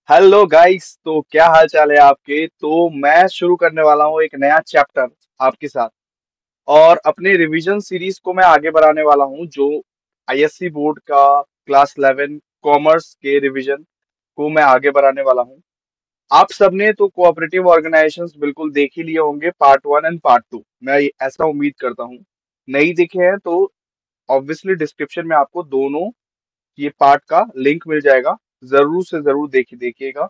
Hello guys. तो क्या हाल चाल है आपके। तो मैं शुरू करने वाला हूँ एक नया चैप्टर आपके साथ। और अपने रिवीजन सीरीज को मैं आगे बढ़ाने वाला हूँ, जो आईएससी बोर्ड का क्लास 11 कॉमर्स के रिवीजन को मैं आगे बढ़ाने वाला हूँ। आप सबने तो कोऑपरेटिव ऑर्गेनाइजेशंस बिल्कुल देख ही लिए होंगे, पार्ट 1 एंड पार्ट 2। मैं ऐसा उम्मीद करता हूँ। नहीं देखे हैं तो ऑब्वियसली डिस्क्रिप्शन में आपको दोनों ये पार्ट का लिंक मिल जाएगा। जरूर से जरूर देखिएगा।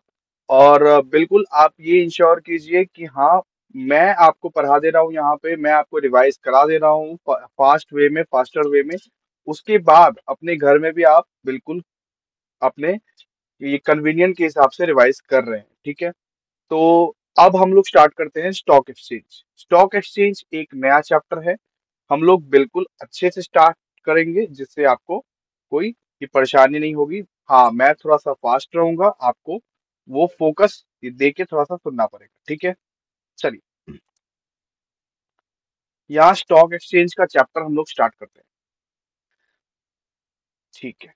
और बिल्कुल आप ये इंश्योर कीजिए कि हाँ, मैं आपको पढ़ा दे रहा हूँ, यहाँ पे मैं आपको रिवाइज करा दे रहा हूँ फास्ट वे में, फास्टर वे में। उसके बाद अपने घर में भी आप बिल्कुल अपने ये कन्वीनियंट के हिसाब से रिवाइज कर रहे हैं, ठीक है। तो अब हम लोग स्टार्ट करते हैं स्टॉक एक्सचेंज। स्टॉक एक्सचेंज एक नया चैप्टर है। हम लोग बिल्कुल अच्छे से स्टार्ट करेंगे, जिससे आपको कोई ये परेशानी नहीं होगी। हाँ, मैं थोड़ा सा फास्ट रहूंगा, आपको वो फोकस दे के थोड़ा सा सुनना पड़ेगा, ठीक है। चलिए, यहाँ स्टॉक एक्सचेंज का चैप्टर हम लोग स्टार्ट करते हैं, ठीक है।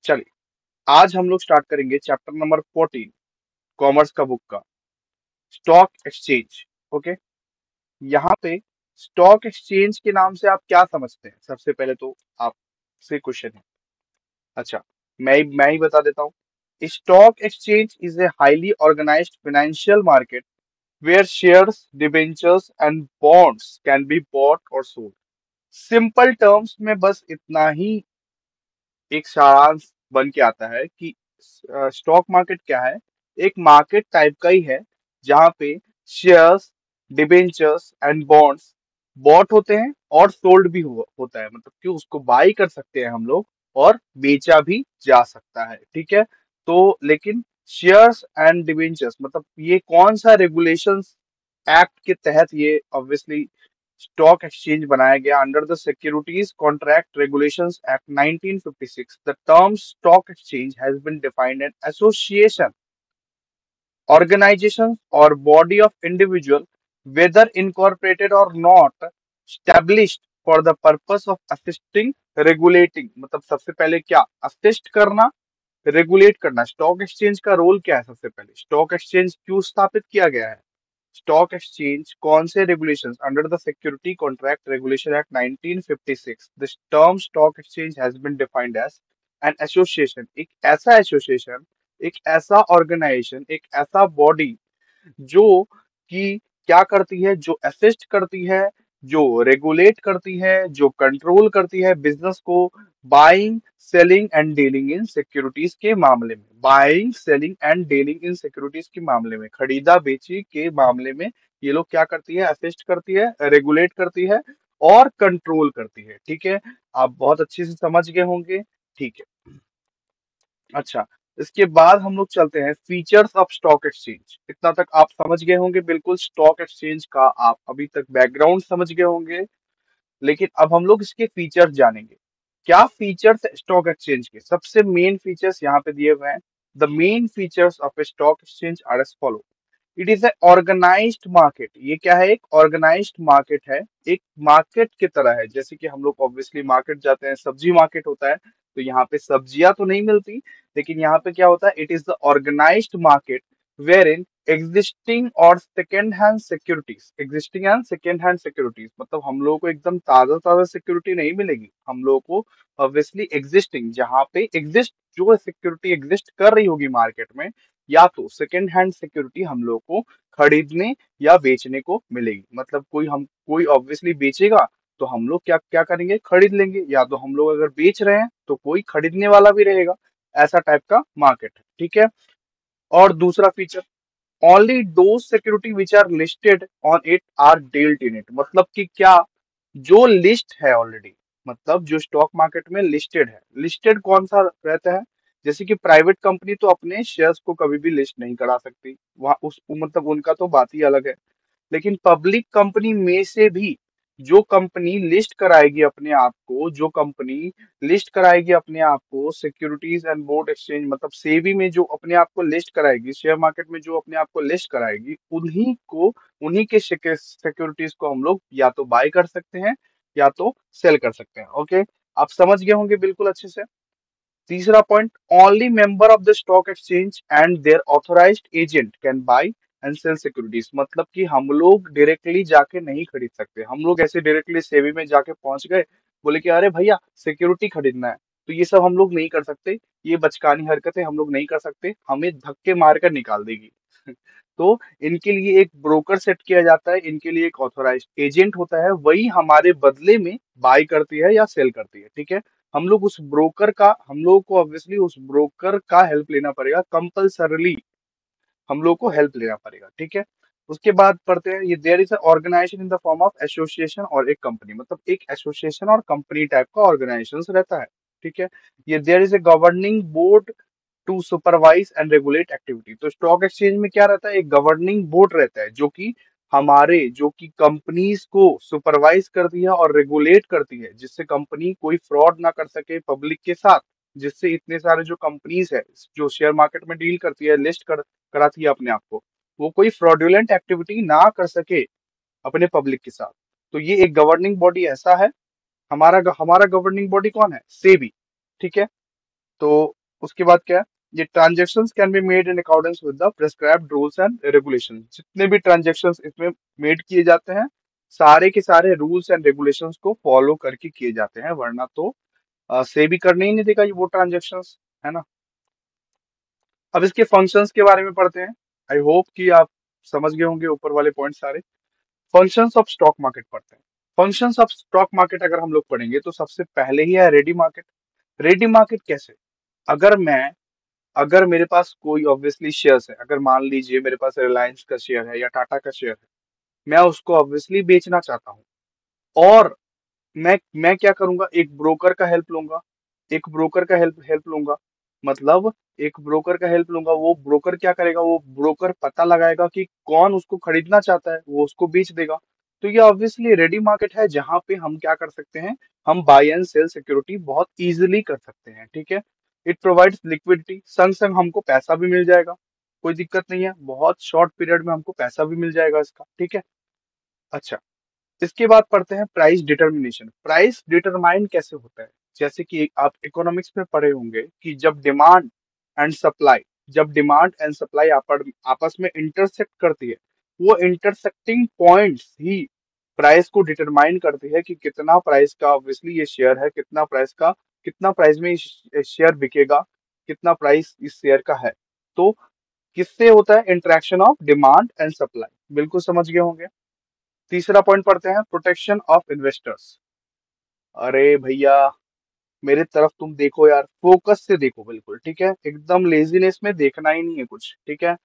चलिए, आज हम लोग स्टार्ट करेंगे चैप्टर नंबर 14, कॉमर्स का बुक का, स्टॉक एक्सचेंज। ओके। यहाँ पे स्टॉक एक्सचेंज के नाम से आप क्या समझते हैं, सबसे पहले तो आपसे क्वेश्चन है। अच्छा, मैं ही बता देता हूँ। Stock exchange is a highly organised financial market where shares, debentures and bonds can be bought और सोल्ड। सिंपल टर्म्स में बस इतना ही एक सारांश बन के आता है कि स्टॉक मार्केट क्या है। एक मार्केट टाइप का ही है, जहाँ पे shares, debentures and bonds bought होते हैं और सोल्ड भी होता है, मतलब कि उसको बाई कर सकते हैं हम लोग और बेचा भी जा सकता है, ठीक है। तो लेकिन शेयर्स एंड डिबेंचर्स मतलब ये कौन सा रेगुलेशंस एक्ट के तहत ये ऑब्वियसली स्टॉक एक्सचेंज बनाया गया, under the securities contract regulations act 1956। The term stock exchange has been defined an association, organization or body of individual, whether incorporated or not, established for the purpose of assisting, regulating। मतलब सबसे पहले क्या assist करना, regulate करना। Stock exchange का role क्या है, सबसे पहले स्टॉक एक्सचेंज क्यों स्थापित किया गया है, स्टॉक एक्सचेंज कौन से regulations, under the security contract regulation act 1956। The term stock exchange has been defined as an association, एक ऐसा एसोसिएशन, एक ऐसा ऑर्गेनाइजेशन, एक ऐसा बॉडी जो कि क्या करती है, जो असिस्ट करती है, जो रेगुलेट करती है, जो कंट्रोल करती है बिजनेस को buying, selling and dealing in securities के मामले में। Buying, selling and dealing in securities के मामले में, खरीदा बेची के मामले में ये लोग क्या करती है, असिस्ट करती है, रेगुलेट करती है और कंट्रोल करती है, ठीक है। आप बहुत अच्छे से समझ गए होंगे, ठीक है। अच्छा, इसके बाद हम लोग चलते हैं फीचर्स ऑफ स्टॉक एक्सचेंज। इतना तक आप समझ गए होंगे बिल्कुल, स्टॉक एक्सचेंज का आप अभी तक बैकग्राउंड समझ गए होंगे। लेकिन अब हम लोग इसके फीचर्स जानेंगे। क्या फीचर्स है स्टॉक एक्सचेंज के, सबसे मेन फीचर्स यहाँ पे दिए हुए हैं। The main features of a stock exchange are as follow. It is a organised market. ये क्या है, एक ऑर्गेनाइज्ड मार्केट है, एक मार्केट की तरह है। जैसे कि हम लोग ऑब्वियसली मार्केट जाते हैं, सब्जी मार्केट होता है, तो यहाँ पे सब्जियां तो नहीं मिलती, लेकिन यहाँ पे क्या होता है, it is the organised market wherein existing और second hand securities, existing and second hand securities मतलब हम लोगों को एकदम ताजा ताजा सिक्योरिटी नहीं मिलेगी, हम लोगों को ऑब्वियसली एग्जिस्टिंग, जहाँ पे एग्जिस्ट जो सिक्योरिटी एग्जिस्ट कर रही होगी मार्केट में, या तो सेकेंड हैंड सिक्योरिटी हम लोग को खरीदने या बेचने को मिलेगी। मतलब कोई ऑब्वियसली बेचेगा तो हम लोग क्या क्या करेंगे, खरीद लेंगे, या तो हम लोग अगर बेच रहे हैं तो कोई खरीदने वाला भी रहेगा। ऐसा टाइप का मार्केट है, ठीक है। और दूसरा feature, only two security which are listed on it are dealt in it. मतलब कि क्या, जो लिस्ट है ऑलरेडी, मतलब जो स्टॉक मार्केट में लिस्टेड है, लिस्टेड कौन सा रहता है, जैसे कि प्राइवेट कंपनी तो अपने शेयर्स को कभी भी लिस्ट नहीं करा सकती, वहां उस मतलब उनका तो बात ही अलग है। लेकिन पब्लिक कंपनी में से भी जो कंपनी लिस्ट कराएगी अपने आप को, जो कंपनी लिस्ट कराएगी अपने आप को सिक्योरिटीज एंड बोर्ड एक्सचेंज मतलब सेबी में, जो अपने आप को लिस्ट कराएगी, शेयर मार्केट में जो अपने आप को लिस्ट कराएगी, उन्हीं के सिक्योरिटीज को हम लोग या तो बाय कर सकते हैं या तो सेल कर सकते हैं। ओके, आप समझ गए होंगे बिल्कुल अच्छे से। तीसरा point, only member of the stock exchange and their authorised agent can buy and sell securities. मतलब कि हम लोग डायरेक्टली जाके नहीं खरीद सकते। हम लोग ऐसे डायरेक्टली सेबी में जाके पहुंच गए, बोले कि अरे भैया सिक्योरिटी खरीदना है, तो ये सब हम लोग नहीं कर सकते। ये बचकानी हरकतें हम लोग नहीं कर सकते, हमें धक्के मारकर निकाल देगी। तो इनके लिए एक ब्रोकर सेट किया जाता है, इनके लिए एक ऑथोराइज्ड एजेंट होता है, वही हमारे बदले में बाय करती है या सेल करती है। ठीक है, हम लोग को ऑब्वियसली उस ब्रोकर का हेल्प लेना पड़ेगा, कंपल्सरली हम लोग को हेल्प लेना पड़ेगा। ठीक है, उसके बाद पढ़ते हैं, ये there is organisation in the form of association और एक कंपनी। मतलब एक एसोसिएशन और कंपनी टाइप का ऑर्गेनाइजेशन रहता है। ठीक है, ये there is a governing board to supervise and regulate activity. तो स्टॉक एक्सचेंज में क्या रहता है, एक गवर्निंग बोर्ड रहता है जो कि कंपनीज को सुपरवाइज करती है और रेगुलेट करती है, जिससे कंपनी कोई फ्रॉड ना कर सके पब्लिक के साथ, जिससे इतने सारे जो कंपनीज है जो शेयर मार्केट में डील करती है, कराती है अपने आप को, वो कोई फ्रॉडुलेंट एक्टिविटी ना कर सके अपने पब्लिक के साथ। तो ये एक गवर्निंग बॉडी ऐसा है। हमारा गवर्निंग बॉडी कौन है, सेबी। ठीक है, तो उसके बाद क्या है, ये transactions can be made in accordance with the prescribed rules and regulation. जितने भी ट्रांजेक्शन्स इसमें मेड किए जाते हैं, सारे के सारे रूल्स एंड रेगुलेशंस को फॉलो करके किए जाते हैं, वरना तो सेबी करने ही नहीं देगा ये वो ट्रांजेक्शन्स, है ना। अब इसके फंक्शंस के बारे में पढ़ते हैं। आई होप कि आप समझ गए होंगे ऊपर वाले पॉइंट सारे। फंक्शंस ऑफ स्टॉक मार्केट पढ़ते हैं। फंक्शंस ऑफ स्टॉक मार्केट अगर हम लोग पढ़ेंगे तो सबसे पहले ही है रेडी मार्केट। रेडी मार्केट कैसे, अगर मैं अगर मेरे पास कोई ऑब्वियसली शेयर्स है, अगर मान लीजिए मेरे पास रिलायंस का शेयर है या टाटा का शेयर है, मैं उसको ऑब्वियसली बेचना चाहता हूँ, और मैं क्या करूंगा, एक ब्रोकर का हेल्प लूंगा। एक ब्रोकर का हेल्प हेल्प लूंगा मतलब एक ब्रोकर का हेल्प लूंगा। वो ब्रोकर क्या करेगा, वो ब्रोकर पता लगाएगा कि कौन उसको खरीदना चाहता है, वो उसको बेच देगा। तो ये ऑब्वियसली रेडी मार्केट है, जहां पे हम क्या कर सकते हैं, हम बाय एंड सेल सिक्योरिटी बहुत इजीली कर सकते हैं। ठीक है, इट प्रोवाइड्स लिक्विडिटी, संग संग हमको पैसा भी मिल जाएगा, कोई दिक्कत नहीं है, बहुत शॉर्ट पीरियड में हमको पैसा भी मिल जाएगा इसका। ठीक है, अच्छा, इसके बाद पढ़ते हैं प्राइस डिटर्मिनेशन। प्राइस डिटरमाइन कैसे होता है, जैसे कि आप इकोनॉमिक्स में पढ़े होंगे कि एंड सप्लाई जब डिमांड एंड सप्लाई आपस में इंटरसेक्ट करती है, वो इंटरसेक्टिंग पॉइंट्स ही प्राइस को डिटरमाइन करती है कि कितना प्राइस का ऑब्वियसली ये शेयर है, कितना प्राइस में शेयर बिकेगा, कितना प्राइस इस शेयर का है। तो किससे होता है, interaction of demand and supply, बिल्कुल समझ गए होंगे। तीसरा पॉइंट पढ़ते हैं, प्रोटेक्शन ऑफ इन्वेस्टर्स। अरे भैया मेरे तरफ तुम देखो यार, फोकस से देखो बिल्कुल। ठीक है, एकदम लेजीनेस में देखना ही नहीं है कुछ। ठीक है,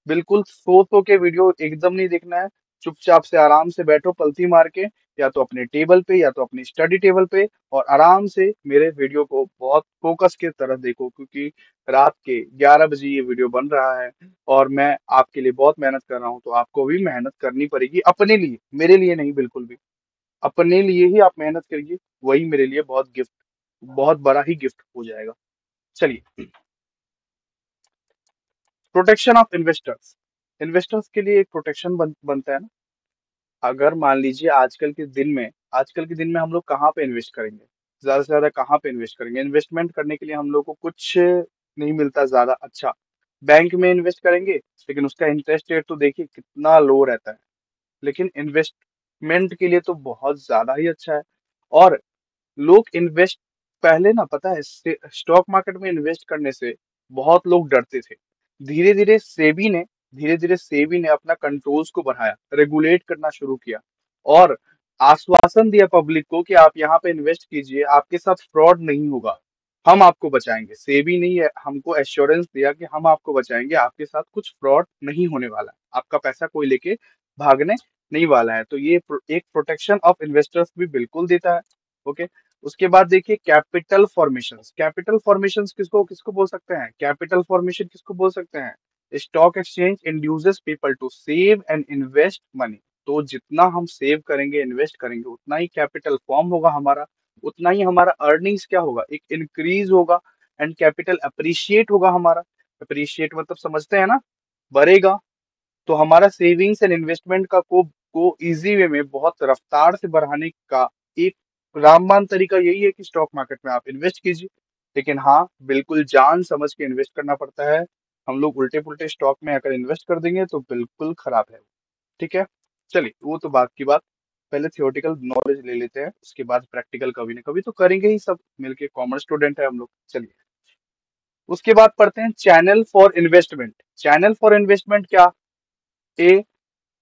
बिल्कुल सो के वीडियो एकदम नहीं देखना है। चुपचाप से आराम से बैठो पलथी मार के, या तो अपने टेबल पे या तो अपनी स्टडी टेबल पे, और आराम से मेरे वीडियो को बहुत फोकस के तरह देखो, क्योंकि रात के 11 बजे ये वीडियो बन रहा है और मैं आपके लिए बहुत मेहनत कर रहा हूँ। तो आपको भी मेहनत करनी पड़ेगी अपने लिए, मेरे लिए नहीं, बिल्कुल भी अपने लिए ही आप मेहनत करिए, वही मेरे लिए बहुत बड़ा ही गिफ्ट हो जाएगा। चलिए, प्रोटेक्शन ऑफ इन्वेस्टर्स। इन्वेस्टर्स के लिए एक प्रोटेक्शन बनता है ना। अगर मान लीजिए आजकल के दिन में हम लोग कहाँ पे इन्वेस्ट करेंगे, ज्यादा से ज्यादा कहाँ पे इन्वेस्ट करेंगे, इन्वेस्टमेंट करने के लिए हम लोग को कुछ नहीं मिलता ज्यादा अच्छा। बैंक में इन्वेस्ट करेंगे, लेकिन उसका इंटरेस्ट रेट तो देखिए कितना लो रहता है। लेकिन इन्वेस्टमेंट के लिए तो बहुत ज्यादा ही अच्छा है। और लोग इन्वेस्ट पहले ना, पता है, स्टॉक मार्केट में इन्वेस्ट करने से बहुत लोग डरते थे। धीरे धीरे सेबी ने अपना कंट्रोल्स को बढ़ाया, रेगुलेट करना शुरू किया, और आश्वासन दिया पब्लिक को कि आप यहाँ पे इन्वेस्ट कीजिए, आपके साथ फ्रॉड नहीं होगा, हम आपको बचाएंगे। सेबी ने ये हमको एश्योरेंस दिया कि हम आपको बचाएंगे, आपके साथ कुछ फ्रॉड नहीं होने वाला है, आपका पैसा कोई लेके भागने नहीं वाला है। तो ये एक प्रोटेक्शन ऑफ इन्वेस्टर्स भी बिल्कुल देता है। ओके, उसके बाद देखिए कैपिटल फॉर्मेशंस। कैपिटल फॉर्मेशंस किसको किसको बोल सकते हैं, कैपिटल फॉर्मेशन किसको बोल सकते हैं, stock exchange induces people to save and invest money. तो जितना हम सेव करेंगे, इन्वेस्ट करेंगे, उतना ही कैपिटल फॉर्म होगा हमारा, उतना ही हमारा अर्निंग्स क्या होगा, एक इंक्रीज होगा, एंड कैपिटल अप्रिशिएट होगा हमारा। अप्रिशिएट मतलब समझते हैं ना, बढ़ेगा। तो हमारा सेविंग्स एंड इन्वेस्टमेंट को इजी वे में बहुत रफ्तार से बढ़ाने का एक रामबान तरीका यही है कि स्टॉक मार्केट में आप इन्वेस्ट कीजिए। लेकिन हाँ, बिल्कुल जान समझ के इन्वेस्ट करना पड़ता है। हम लोग उल्टे-पुल्टे स्टॉक में अगर इन्वेस्ट कर देंगे तो बिल्कुल खराब है। ठीक है? चलिए, वो तो बात की बात। पहले थियोरेटिकल नॉलेज ले लेते हैं, उसके बाद प्रैक्टिकल कभी ना कभी तो करेंगे ही सब मिलके, कॉमर्स स्टूडेंट है हम लोग। चलिए, उसके बाद पढ़ते हैं channel for investment. Channel for investment क्या? ए,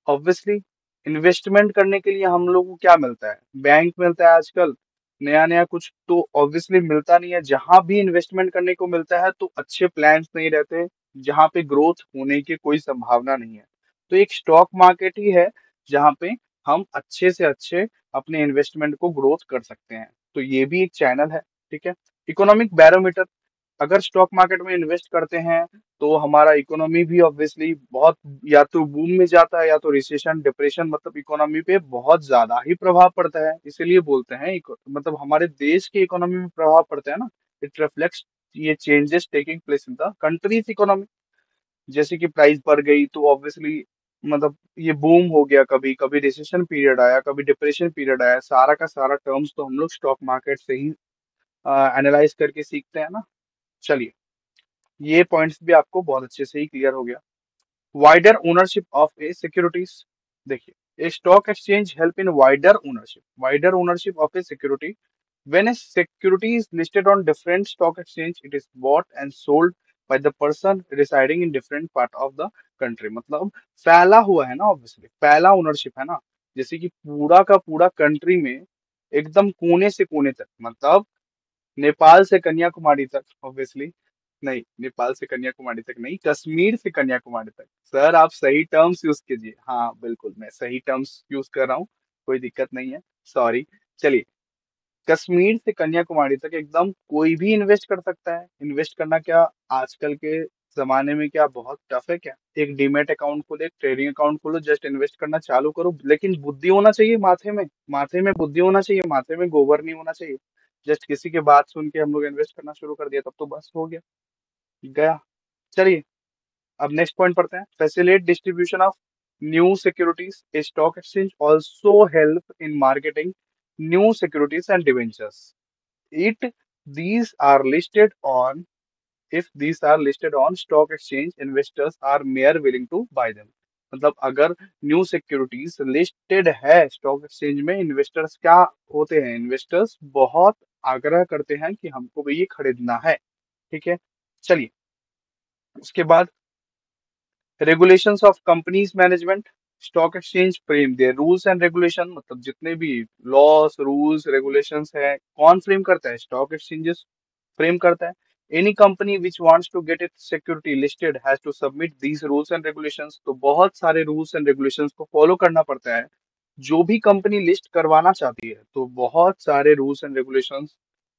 ऑब्वियसली इन्वेस्टमेंट करने के लिए हम लोग को क्या मिलता है? बैंक मिलता है आजकल। नया नया कुछ तो ऑब्वियसली मिलता नहीं है। जहां भी इन्वेस्टमेंट करने को मिलता है तो अच्छे प्लान्स नहीं रहते, जहां पे ग्रोथ होने की कोई संभावना नहीं है। तो एक स्टॉक मार्केट ही है जहां पे हम अच्छे से अच्छे अपने इन्वेस्टमेंट को ग्रोथ कर सकते हैं। तो ये भी एक चैनल है। ठीक है? इकोनॉमिक बैरोमीटर, अगर स्टॉक मार्केट में इन्वेस्ट करते हैं तो हमारा इकोनॉमी भी ऑब्वियसली बहुत, या तो बूम में जाता है या तो रिसेशन डिप्रेशन, मतलब इकोनॉमी पे बहुत ज्यादा ही प्रभाव पड़ता है। इसीलिए बोलते हैं मतलब हमारे देश की इकोनॉमी में प्रभाव पड़ता है ना। इट रिफ्लेक्ट्स ये changes taking place in the countries economy. जैसे कि प्राइस बढ़ गई तो ऑब्वियसली मतलब ये बूम हो गया, कभी कभी रिसेशन पीरियड आया, कभी डिप्रेशन पीरियड आया। सारा का सारा टर्म्स तो हम लोग स्टॉक मार्केट से ही एनालाइज करके सीखते हैं ना। चलिए, ये पॉइंट्स भी आपको बहुत अच्छे से ही क्लियर हो गया। Wider ownership of a securities, देखिए, a stock exchange help in wider ownership of a security. When a security is listed on different stock exchange, it is bought and sold by the person residing in different part of the country। मतलब फैला हुआ है ना, obviously फैला ownership है ना। जैसे कि पूरा का पूरा कंट्री में एकदम कोने से कोने तक, मतलब नेपाल से कन्याकुमारी तक, ऑब्वियसली नहीं, नेपाल से कन्याकुमारी तक नहीं, कश्मीर से कन्याकुमारी तक। सर आप सही टर्म्स यूज कीजिए। हाँ बिल्कुल, मैं सही टर्म्स यूज कर रहा हूँ, कोई दिक्कत नहीं है। सॉरी। चलिए, कश्मीर से कन्याकुमारी तक एकदम कोई भी इन्वेस्ट कर सकता है। इन्वेस्ट करना क्या आजकल के जमाने में क्या बहुत टफ है क्या? एक डीमेट अकाउंट खोलो, एक ट्रेडिंग अकाउंट खोलो, जस्ट इन्वेस्ट करना चालू करो। लेकिन बुद्धि होना चाहिए माथे में, माथे में बुद्धि होना चाहिए, माथे में गोबर नहीं होना चाहिए। जस्ट किसी के बात सुन के हम लोग इन्वेस्ट करना शुरू कर दिया तब तो बस हो गया, गया। चलिए, अब नेक्स्ट पॉइंट पढ़ते हैं। Facilitate distribution of new securities, A stock exchange also help in marketing new securities and debentures. it these are listed on if these are listed on stock exchange, investors are mere willing to buy them। मतलब अगर new securities listed है stock exchange में, investors क्या होते हैं? Investors बहुत आग्रह करते हैं कि हमको भी ये खरीदना है। ठीक है? चलिए, उसके बाद regulations of companies management. Stock exchange frame their rules and regulation, मतलब जितने भी लॉस रूल्स रेगुलेशंस है, कौन फ्रेम करता है? स्टॉक एक्सचेंजेस फ्रेम करता है। Any company which wants to get its security listed has to submit these rules and regulations. तो बहुत सारे रूल्स एंड रेगुलेशंस को फॉलो करना पड़ता है। जो भी कंपनी लिस्ट करवाना चाहती है तो बहुत सारे रूल्स एंड रेगुलेशंस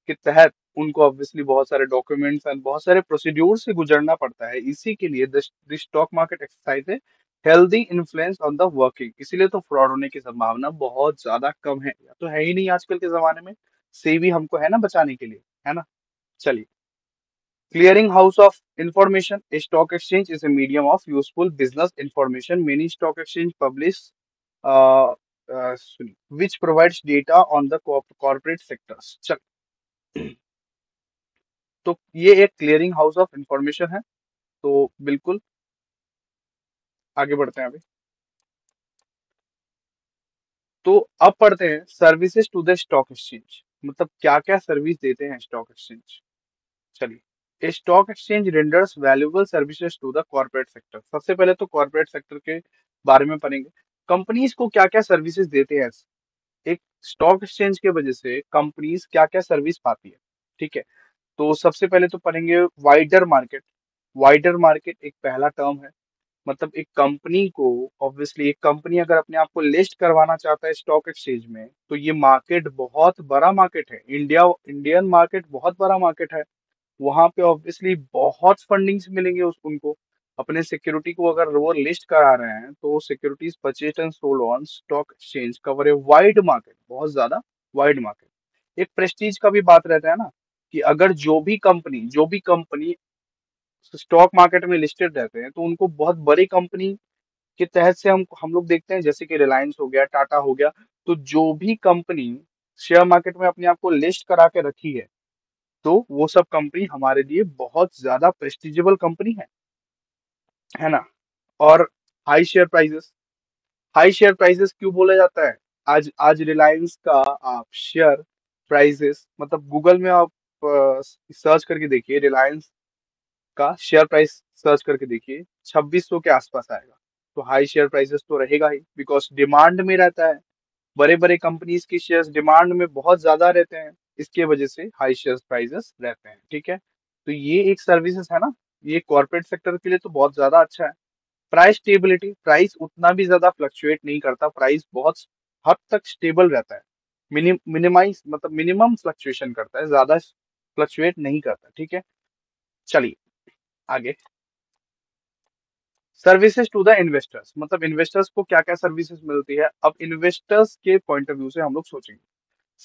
के तहत उनको ऑब्वियसली बहुत सारे डॉक्यूमेंट्स एंड बहुत सारे प्रोसीड्यूर से गुजरना पड़ता है। इसी के लिए द स्टॉक मार्केट एक्सरसाइज है healthy influence on the working. इसीलिए तो फ्रॉड होने की संभावना बहुत ज्यादा कम है, या तो है ही नहीं आजकल के जमाने में। सेबी हमको है ना बचाने के लिए, है ना। चलिए, clearing house of information, a stock exchange is a medium of useful business information। Many stock exchange publish uh, which provides data on the corporate sectors। चल, तो ये एक क्लियरिंग हाउस ऑफ इंफॉर्मेशन है। तो बिल्कुल आगे बढ़ते हैं अभी। तो अब पढ़ते हैं services to the stock exchange, मतलब क्या क्या सर्विस देते हैं स्टॉक एक्सचेंज। चलिए, stock exchange renders valuable services to the corporate sector. सबसे पहले तो कॉर्पोरेट सेक्टर के बारे में पढ़ेंगे। कंपनीज को क्या क्या सर्विसेज देते हैं। एक स्टॉक एक्सचेंज के वजह से कंपनीज क्या क्या सर्विस पाती है। ठीक है? तो सबसे पहले तो पढ़ेंगे वाइडर मार्केट। वाइडर मार्केट एक पहला टर्म है, मतलब एक कंपनी को, ऑब्वियसली एक कंपनी अगर अपने आप को लिस्ट करवाना चाहता है स्टॉक एक्सचेंज में तो ये मार्केट बहुत बड़ा मार्केट है। इंडियन मार्केट बहुत बड़ा मार्केट है। वहां पे ऑब्वियसली बहुत फंडिंग्स मिलेंगे उनको। अपने सिक्योरिटी को अगर वो लिस्ट करा रहे हैं तो securities purchase and sold on stock exchange cover a wide market, बहुत ज्यादा वाइड मार्केट। एक प्रेस्टीज का भी बात रहता है ना, कि अगर जो भी कंपनी स्टॉक मार्केट में लिस्टेड रहते हैं तो उनको बहुत बड़ी कंपनी के तहत से हम लोग देखते हैं, जैसे कि रिलायंस हो गया, टाटा हो गया। तो जो भी कंपनी शेयर मार्केट में अपने आप को लिस्ट करा के रखी है तो वो सब कंपनी हमारे लिए बहुत ज्यादा प्रेस्टिजेबल कंपनी है ना। और high share prices, high share prices क्यों बोला जाता है? आज आज रिलायंस का आप शेयर प्राइसेस, मतलब गूगल में आप सर्च करके देखिए, रिलायंस का शेयर प्राइस सर्च करके देखिए, 2600 के आसपास आएगा। तो हाई शेयर प्राइसेस तो रहेगा ही, बिकॉज डिमांड में रहता है। बड़े बड़े कंपनीज के शेयर्स डिमांड में बहुत ज्यादा रहते हैं, इसके वजह से हाई शेयर प्राइसेस रहते हैं। ठीक है, तो ये एक सर्विसेज है ना, ये कॉर्पोरेट सेक्टर के लिए तो बहुत ज्यादा अच्छा है। प्राइस स्टेबिलिटी, प्राइस उतना भी ज्यादा फ्लक्चुएट नहीं करता, प्राइस बहुत हद तक स्टेबल रहता है। मिनिमाइज मतलब मिनिमम फ्लक्चुएशन करता है, ज्यादा फ्लक्चुएट नहीं करता। ठीक है, चलिए आगे। सर्विसेज टू द इन्वेस्टर्स, मतलब इन्वेस्टर्स को क्या क्या सर्विसेज मिलती है, अब इन्वेस्टर्स के पॉइंट ऑफ व्यू से हम लोग सोचेंगे।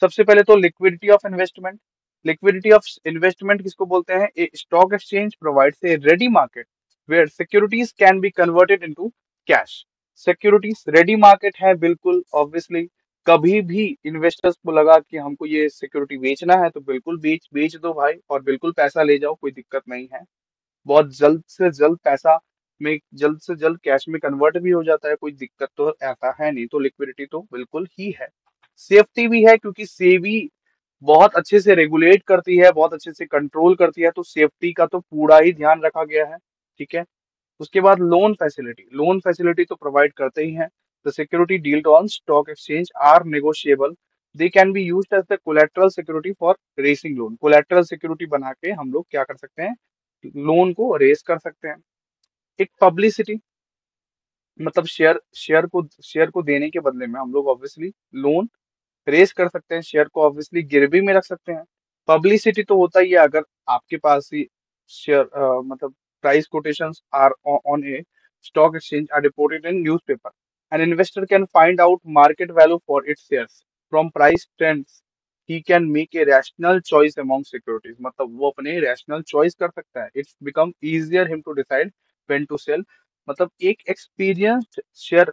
सबसे पहले तो liquidity of investment. Liquidity of investment किसको बोलते हैं? A stock exchange provides a ready market where securities can be converted into cash. Securities ready market है, बिल्कुल ऑब्वियसली। कभी भी इन्वेस्टर्स को लगा कि हमको ये सिक्योरिटी बेचना है तो बिल्कुल बेच बेच दो भाई, और बिल्कुल पैसा ले जाओ, कोई दिक्कत नहीं है। बहुत जल्द से जल्द पैसा में, जल्द से जल्द कैश में कन्वर्ट भी हो जाता है, कोई दिक्कत तो ऐसा है नहीं। तो लिक्विडिटी तो बिल्कुल ही है। सेफ्टी भी है, क्योंकि सेबी बहुत अच्छे से रेगुलेट करती है, बहुत अच्छे से कंट्रोल करती है, तो सेफ्टी का तो पूरा ही ध्यान रखा गया है। ठीक है, उसके बाद लोन फैसिलिटी, लोन फैसिलिटी तो प्रोवाइड करते ही हैं। The security dealt on stock exchange are negotiable, they can be used as the collateral security for raising loan. Collateral security बना के हम लोग क्या कर सकते हैं? लोन को रेस कर सकते हैं। एक पब्लिसिटी, मतलब शेयर को देने के बदले में हम लोग ऑब्वियसली लोन रेस कर सकते हैं, शेयर को ऑब्वियसली गिरवी में रख सकते हैं। पब्लिसिटी तो होता ही है, अगर आपके पास ही शेयर मतलब price quotations are on a stock exchange are reported in newspaper, an investor can find out market value for its shares from price trends, he can make a rational choice among securities. मतलब वो अपने rational choice कर सकता है, it's become easier him to decide when to sell. मतलब एक experience share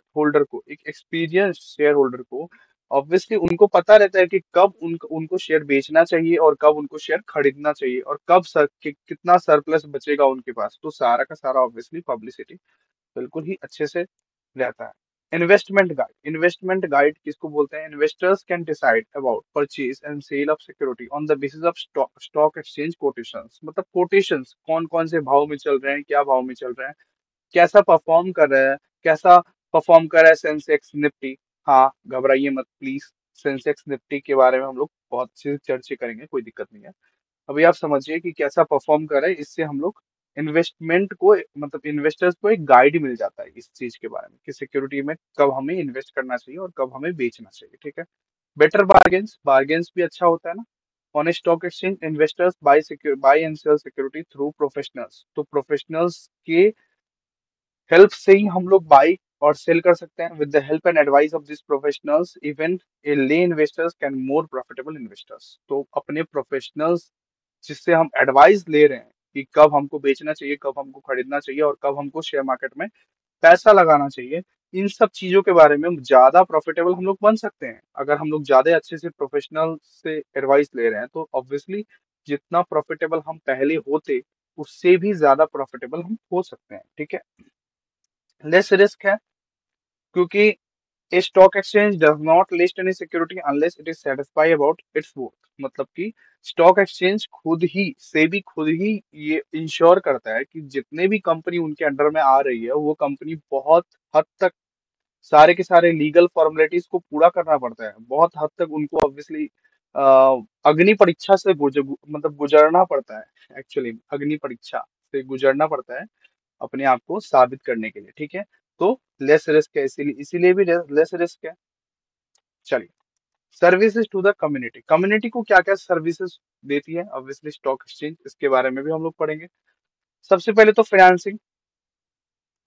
holder को obviously उनको पता रहता है कि कब उनको शेयर बेचना चाहिए और कब उनको शेयर खरीदना चाहिए, और कब कितना सरप्लस बचेगा उनके पास। तो सारा का सारा ऑब्वियसली पब्लिसिटी बिल्कुल ही अच्छे से रहता है। इन्वेस्टमेंट गाइड किसको बोलते हैं? Investors can decide about purchase and sale of security on the basis of stock exchange quotations. मतलब कोटेशंस कौन कौन से भाव में चल रहे हैं, क्या भाव में चल रहे हैं, कैसा परफॉर्म कर रहा है, कैसा परफॉर्म कर रहा है सेंसेक्स निफ्टी। हाँ, घबराइए मत प्लीज, सेंसेक्स निफ्टी के बारे में हम लोग बहुत अच्छे से चर्चा करेंगे, कोई दिक्कत नहीं है। अभी आप समझिए कि कैसा परफॉर्म कर रहा है, इससे हम लोग इन्वेस्टमेंट को, मतलब इन्वेस्टर्स को एक गाइड मिल जाता है इस चीज के बारे में कि सिक्योरिटी में कब हमें इन्वेस्ट करना चाहिए और कब हमें बेचना चाहिए। ठीक है, बेटर बार्गेन्स, बार्गेन्स भी अच्छा होता है ना। On stock exchange investors buy and sell security through professionals, तो प्रोफेशनल्स के हेल्प से ही हम लोग बाई और सेल कर सकते हैं। With the help and advice of this professionals even a lay investors can more profitable investors. तो अपने प्रोफेशनल्स जिससे हम एडवाइस ले रहे हैं कि कब हमको बेचना चाहिए, कब हमको खरीदना चाहिए और कब हमको शेयर मार्केट में पैसा लगाना चाहिए, इन सब चीजों के बारे में हम ज्यादा प्रॉफिटेबल हम लोग बन सकते हैं। अगर हम लोग ज्यादा अच्छे से प्रोफेशनल से एडवाइस ले रहे हैं तो ऑब्वियसली जितना प्रॉफिटेबल हम पहले होते, उससे भी ज्यादा प्रॉफिटेबल हम हो सकते हैं। ठीक है, लेस रिस्क है, क्योंकि a stock exchange does not list any security unless it is satisfy about its worth. मतलब कि स्टॉक एक्सचेंज खुद ही ये इंश्योर करता है कि जितने भी कंपनी उनके अंडर में आ रही है, वो कंपनी बहुत हद तक सारे के सारे लीगल फॉर्मेलिटीज को पूरा करना पड़ता है। बहुत हद तक उनको ऑब्वियसली अग्नि परीक्षा से मतलब गुजरना पड़ता है, एक्चुअली अग्नि परीक्षा से गुजरना पड़ता है अपने आप को साबित करने के लिए। ठीक है, तो लेस रिस्क है, इसीलिए इसीलिए भी लेस रिस्क है। चलिए, services to the community, community को क्या क्या सर्विसेज देती है ऑब्वियसली स्टॉक एक्सचेंज, इसके बारे में भी हम लोग पढ़ेंगे। सबसे पहले तो financing.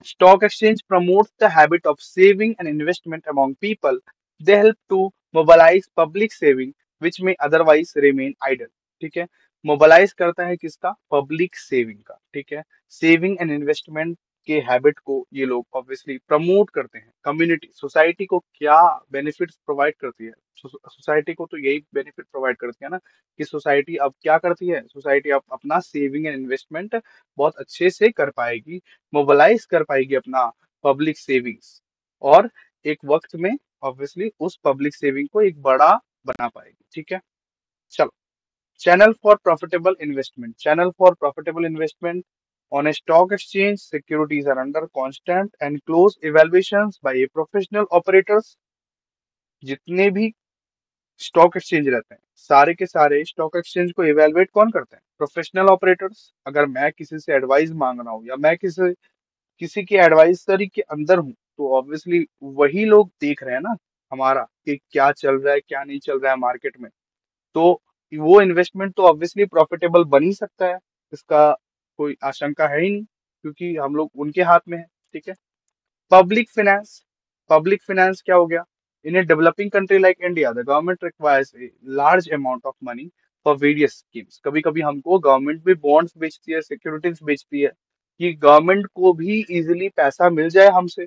Stock exchange promotes the habit of saving and investment among people. They help to mobilize public saving, which may otherwise remain idle. ठीक है, मोबालाइज करता है किसका? पब्लिक सेविंग का। ठीक है, सेविंग एंड इन्वेस्टमेंट के हैबिट को ये लोग ऑब्वियसली प्रमोट करते हैं। कम्युनिटी सोसाइटी को क्या बेनिफिट्स प्रोवाइड करती है? सोसाइटी को तो यही बेनिफिट प्रोवाइड करती है ना, कि सोसाइटी अब क्या करती है, सोसाइटी अब अपना सेविंग एंड इन्वेस्टमेंट बहुत अच्छे से कर पाएगी, मोबिलाइज कर पाएगी अपना पब्लिक सेविंग्स, और एक वक्त में ऑब्वियसली उस पब्लिक सेविंग को एक बड़ा बना पाएगी। ठीक है, चलो। Channel for profitable investment. Channel for profitable investment on a stock exchange. Securities are under constant and close evaluations by a professional operators. जितने भी स्टॉक एक्सचेंज रहते हैं, सारे के सारे स्टॉक एक्सचेंज को इवेलुएट कौन करते हैं? Professional operators. अगर मैं किसी से एडवाइस मांग रहा हूँ या मैं किसी किसी की एडवाइजरी के अंदर हूँ, तो ऑब्वियसली वही लोग देख रहे हैं ना हमारा, कि क्या चल रहा है क्या नहीं चल रहा है मार्केट में। तो वो इन्वेस्टमेंट तो ऑब्वियसली प्रॉफिटेबल बन ही सकता है, इसका कोई आशंका है ही नहीं, क्योंकि हम लोग उनके हाथ में है। ठीक है। Public finance. पब्लिक फाइनेंस क्या हो गया? In a developing country like India the government requires a large amount of money for various schemes. कभी कभी हमको गवर्नमेंट भी बॉन्ड्स बेचती है, सिक्योरिटीज बेचती है, कि गवर्नमेंट को भी इजिली पैसा मिल जाए हमसे।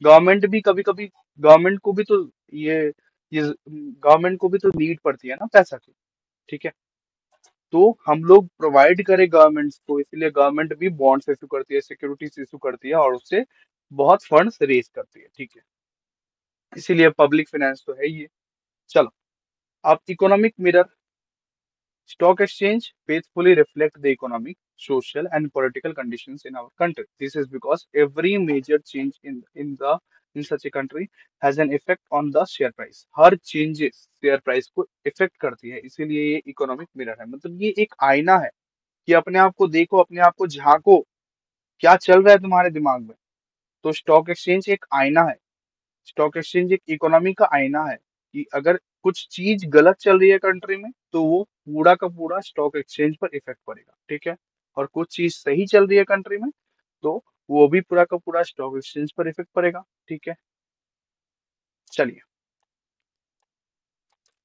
गवर्नमेंट भी कभी कभी, गवर्नमेंट को भी तो ये गवर्नमेंट को भी तो नीड पड़ती है ना पैसा की। ठीक है। तो हम लोग प्रोवाइड करें गवर्नमेंट्स को, इसलिए गवर्नमेंट भी बॉन्ड्स इशू करती है, सिक्योरिटीज इशू करती है, और उससे बहुत फंड्स रेज करती है। ठीक है, इसीलिए पब्लिक फाइनेंस तो है ही है। चलो, अब economic mirror. Stock exchange faithfully reflect the economic, social, and political conditions in our country. This is because every major change in such a country has an effect on the share price. Her changes share price को effect करती है, इसीलिए ये economic mirror है। मतलब ये एक आईना है, कि अपने आप को देखो, अपने आप को झांको, क्या चल रहा है तुम्हारे दिमाग में। तो स्टॉक एक्सचेंज एक आईना है, स्टॉक एक्सचेंज एक इकोनॉमी का आईना है, कि अगर कुछ चीज गलत चल रही है कंट्री में, तो वो पूरा का पूरा स्टॉक एक्सचेंज पर इफेक्ट पड़ेगा। ठीक है। और कुछ चीज सही चल रही है कंट्री में, तो वो भी पूरा का पूरा स्टॉक एक्सचेंज पर इफेक्ट पड़ेगा। ठीक है, चलिए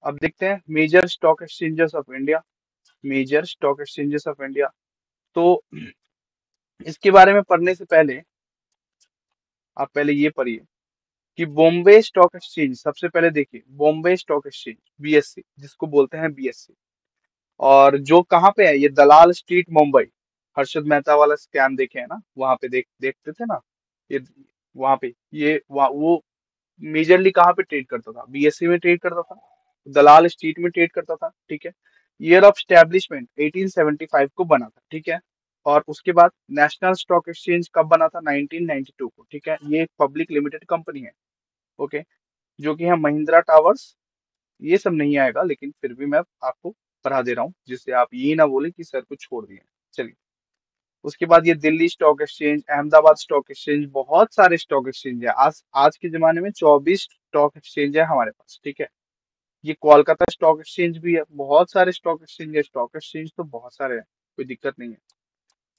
अब देखते हैं major stock exchanges of India. Major stock exchanges of India, तो इसके बारे में पढ़ने से पहले आप पहले ये पढ़िए कि बॉम्बे स्टॉक एक्सचेंज, सबसे पहले देखिए बॉम्बे स्टॉक एक्सचेंज, बीएससी जिसको बोलते हैं बीएससी, और जो कहाँ पे है, ये दलाल स्ट्रीट मुंबई। हर्षद मेहता वाला स्कैम देखे है ना, वहां पे देखते थे ना, ये वहां पे वो मेजरली कहाँ पे ट्रेड करता था? बीएससी में ट्रेड करता था, दलाल स्ट्रीट में ट्रेड करता था। ठीक है। ईयर ऑफ स्टैब्लिशमेंट 1875 को बना था। ठीक है। और उसके बाद नेशनल स्टॉक एक्सचेंज कब बना था? 1992 को। ठीक है, ये एक पब्लिक लिमिटेड कंपनी है। ओके, जो कि है महिंद्रा टावर्स। ये सब नहीं आएगा, लेकिन फिर भी मैं आपको पढ़ा दे रहा हूँ, जिससे आप ये ना बोले कि सर कुछ छोड़ दिए। चलिए, उसके बाद ये Delhi stock exchange, Ahmedabad stock exchange, बहुत सारे स्टॉक एक्सचेंज है। आज आज के जमाने में 24 स्टॉक एक्सचेंज है हमारे पास। ठीक है। ये कोलकाता स्टॉक एक्सचेंज भी है, बहुत सारे स्टॉक एक्सचेंज है। स्टॉक एक्सचेंज तो बहुत सारे हैं, कोई दिक्कत नहीं है,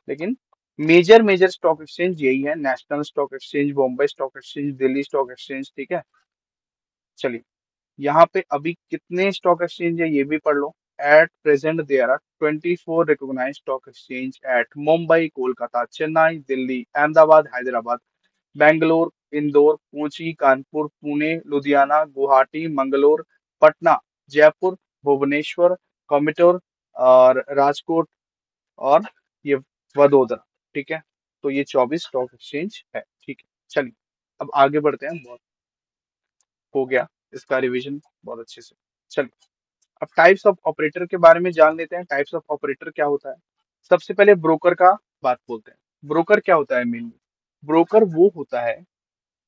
लेकिन मेजर मेजर स्टॉक एक्सचेंज यही है: national stock exchange, Bombay stock exchange, Delhi stock exchange. ठीक है। चलिए, यहाँ पे अभी कितने स्टॉक एक्सचेंज है ये भी पढ़ लो। At present there are 24 recognised stock exchange at Mumbai, Kolkata, Chennai, Delhi, Ahmedabad, Hyderabad, Bangalore, Indore, Kochi, Kanpur, Pune, Ludhiana, Guwahati, Mangalore, Patna, Jaipur, Bhubaneswar, Coimbatore और राजकोट, और ये वडोदरा। ठीक है। तो ये 24 स्टॉक एक्सचेंज है। ठीक है, चलिए अब आगे बढ़ते हैं। बहुत हो गया इसका रिवीजन बहुत अच्छे से। चलिए, अब टाइप्स ऑफ ऑपरेटर के बारे में जान लेते हैं। टाइप्स ऑफ ऑपरेटर क्या होता है? सबसे पहले ब्रोकर का बात बोलते हैं। ब्रोकर क्या होता है? मेनली ब्रोकर वो होता है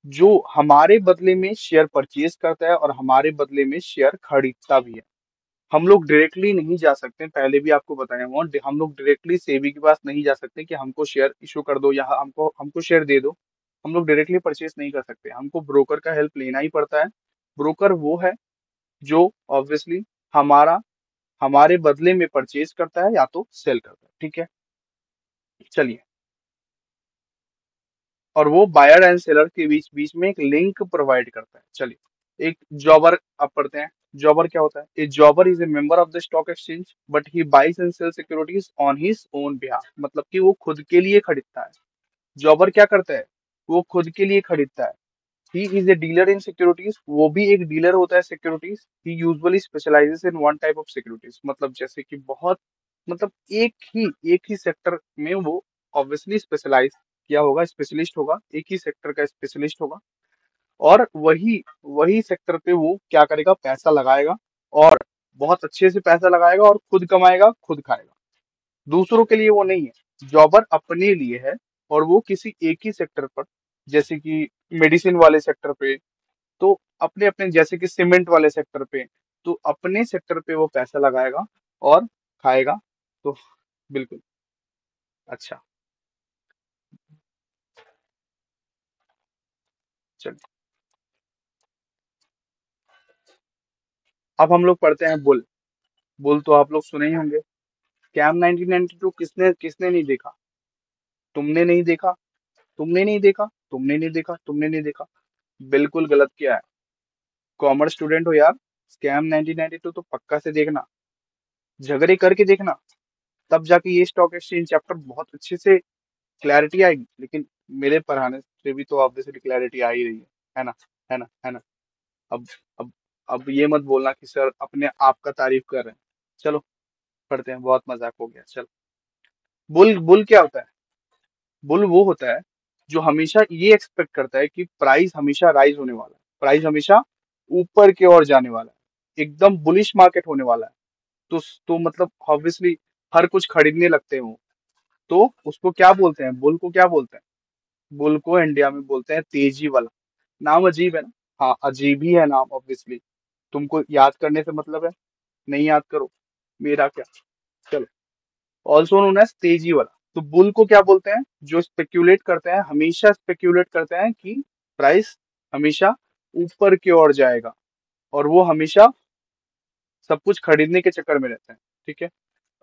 जो हमारे बदले में शेयर परचेज करता है और हमारे बदले में शेयर खरीदता भी है। हम लोग डायरेक्टली नहीं जा सकते, पहले भी आपको बताया हुआ, हम लोग डायरेक्टली सेबी के पास नहीं जा सकते कि हमको शेयर इशू कर दो या हमको हमको शेयर दे दो। हम लोग डायरेक्टली परचेज नहीं कर सकते, हमको ब्रोकर का हेल्प लेना ही पड़ता है। ब्रोकर वो है जो ऑब्वियसली हमारा हमारे बदले में परचेज करता है या तो सेल करता है। ठीक है, चलिए, और वो बायर एंड सेलर के बीच बीच में एक लिंक प्रोवाइड करता है। चलिए, एक जॉबर आप पढ़ते हैं। जॉबर क्या होता है? A jobber is a member of the stock exchange but he buys and sell securities on his own behalf. मतलब कि वो खुद के लिए खरीदता है, जॉबर क्या करता है, वो खुद के लिए खरीदता है। He is a dealer in securities, वो भी एक डीलर होता है securities. He usually specialises in one type of securities, मतलब जैसे कि बहुत, मतलब एक ही सेक्टर में वो ऑब्वियसली स्पेशलाइज किया होगा, स्पेशलिस्ट होगा, एक ही सेक्टर का स्पेशलिस्ट होगा। और वही वही सेक्टर पे वो क्या करेगा, पैसा लगाएगा, और बहुत अच्छे से पैसा लगाएगा, और खुद कमाएगा, खुद खाएगा। दूसरों के लिए वो नहीं है, जॉबर अपने लिए है। और वो किसी एक ही सेक्टर पर, जैसे कि मेडिसिन वाले सेक्टर पे, तो अपने अपने, जैसे कि सीमेंट वाले सेक्टर पे, तो अपने सेक्टर पे वो पैसा लगाएगा और खाएगा। तो बिल्कुल। अच्छा, चलिए। अब हम लोग पढ़ते हैं बुल। बुल तो आप लोग सुने ही होंगे। स्कैम 1992 किसने किसने नहीं देखा? तुमने नहीं देखा, तुमने नहीं देखा, तुमने नहीं देखा, तुमने नहीं देखा। बिल्कुल गलत किया है। कॉमर्स स्टूडेंट हो यार, स्कैम 1992 तो पक्का से देखना, झगड़े करके देखना, तब जाके ये स्टॉक एक्सचेंज चैप्टर बहुत अच्छे से क्लैरिटी आएगी। लेकिन मेरे पढ़ाने से भी तो ऑब्वियसली क्लैरिटी आ ही रही है ना? है ना? है ना? अब अब अब ये मत बोलना कि सर अपने आप का तारीफ कर रहे हैं। चलो पढ़ते हैं, बहुत मजाक हो गया। चलो, बुल बुल क्या होता है? बुल वो होता है जो हमेशा ये एक्सपेक्ट करता है कि प्राइस हमेशा राइज होने वाला है, प्राइस हमेशा ऊपर की ओर जाने वाला है, एकदम बुलिश मार्केट होने वाला है। तो मतलब ऑब्वियसली हर कुछ खरीदने लगते हैं वो। तो उसको क्या बोलते हैं, बुल को क्या बोलते हैं? बुल को इंडिया में बोलते हैं तेजी वाला। नाम अजीब है ना? हाँ, अजीब ही है नाम ऑब्वियसली। तुमको याद करने से मतलब है, नहीं याद करो, मेरा क्या। चलो, ऑल्सो नोन एज तेजी वाला। तो बुल को क्या बोलते हैं? जो स्पेक्यूलेट करते हैं, हमेशा स्पेक्यूलेट करते हैं कि प्राइस हमेशा ऊपर की ओर जाएगा, और वो हमेशा सब कुछ खरीदने के चक्कर में रहते हैं। ठीक है।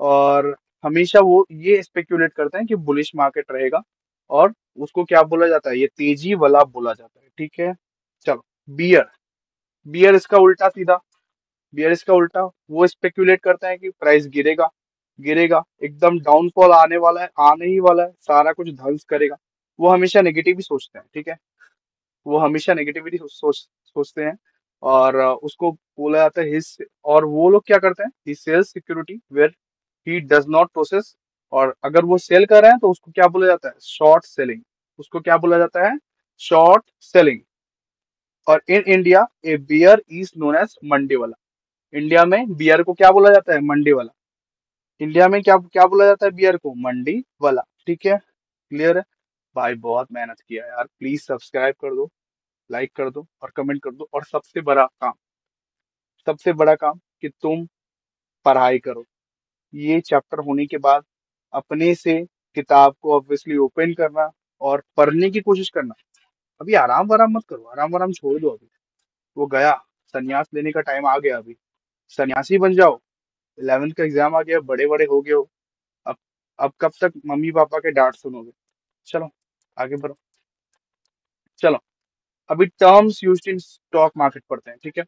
और हमेशा वो ये स्पेक्यूलेट करते हैं कि बुलिश मार्केट रहेगा, और उसको क्या बोला जाता है, ये तेजी वाला बोला जाता है। ठीक है। चलो, बियर। बियर इसका उल्टा सीधा, बियर इसका उल्टा, वो स्पेक्यूलेट करते हैं कि प्राइस गिरेगा, गिरेगा, एकदम डाउनफॉल आने वाला है, आने ही वाला है, सारा कुछ ध्वंस करेगा। वो हमेशा नेगेटिव ही सोचते हैं। ठीक है। वो हमेशा नेगेटिविटी सोचते हैं। और उसको बोला जाता है हिज। और वो लोग क्या करते हैं, he sells security where he does not process. और अगर वो सेल कर रहे हैं तो उसको क्या बोला जाता है, शॉर्ट सेलिंग। उसको क्या बोला जाता है, शॉर्ट सेलिंग। और in India a bear is known as mandi wala. India में बियर को क्या बोला जाता है, मंडी वाला। इंडिया में क्या क्या बोला जाता है बियर को, मंडी वाला। ठीक है। क्लियर है? भाई बहुत मेहनत किया यार, प्लीज सब्सक्राइब कर दो, लाइक कर दो और कमेंट कर दो। और सबसे बड़ा काम कि तुम पढ़ाई करो। ये चैप्टर होने के बाद अपने से किताब को ऑब्वियसली ओपन करना और पढ़ने की कोशिश करना। अभी आराम वाराम मत करो, आराम वाराम छोड़ दो अभी। वो गया, संन्यास लेने का टाइम आ गया अभी। सन्यासी बन जाओ, 11th का एग्जाम आ गया, बड़े बड़े हो गए हो। अब अब कब तक मम्मी पापा के डांट सुनोगे? चलो, आगे बढ़ो। चलो, अभी terms used in stock market पढ़ते हैं। ठीक है।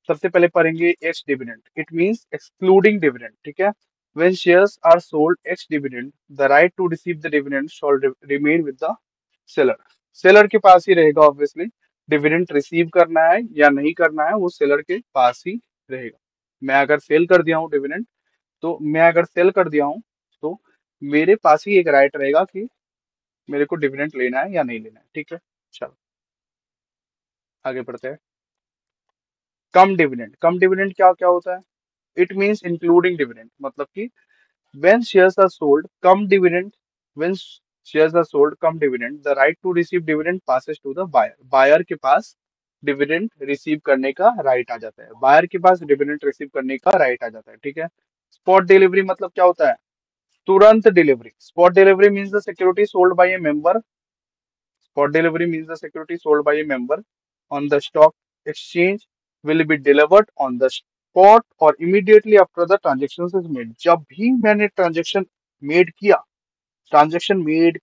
सबसे पहले पढ़ेंगे ex dividend, it means excluding dividend. ठीक है। When shares are sold ex dividend, the right to receive the dividend shall remain with the seller. Seller के पास ही रहेगा ऑब्वियसली। डिविडेंड रिसीव करना है या नहीं करना है, वो सेलर के पास ही रहेगा। मैं अगर सेल कर दिया हूँ डिविडेंड, तो मैं अगर सेल कर दिया हूँ, तो मेरे पास ही एक राइट रहेगा कि मेरे को डिविडेंड लेना है या नहीं लेना है। ठीक है। चलो, आगे बढ़ते हैं। कम डिविडेंड, कम डिविडेंड क्या क्या होता है? इट मींस इंक्लूडिंग डिविडेंड, मतलब कि when shares are sold cum dividend, when shares are sold cum dividend, the right to receive dividend passes to the buyer. Buyer के पास डिविडेंड रिसीव करने का राइट आ जाता है, बायर के पास डिविडेंड रिसीव करने का राइट आ जाता है। ठीक है। स्पॉट डिलीवरी मतलब क्या होता है? तुरंत delivery. Spot delivery means the security sold by A member. Spot delivery means the security sold by a member on the stock exchange will be delivered on the spot or immediately after the transaction is made. जब भी मैंने transaction made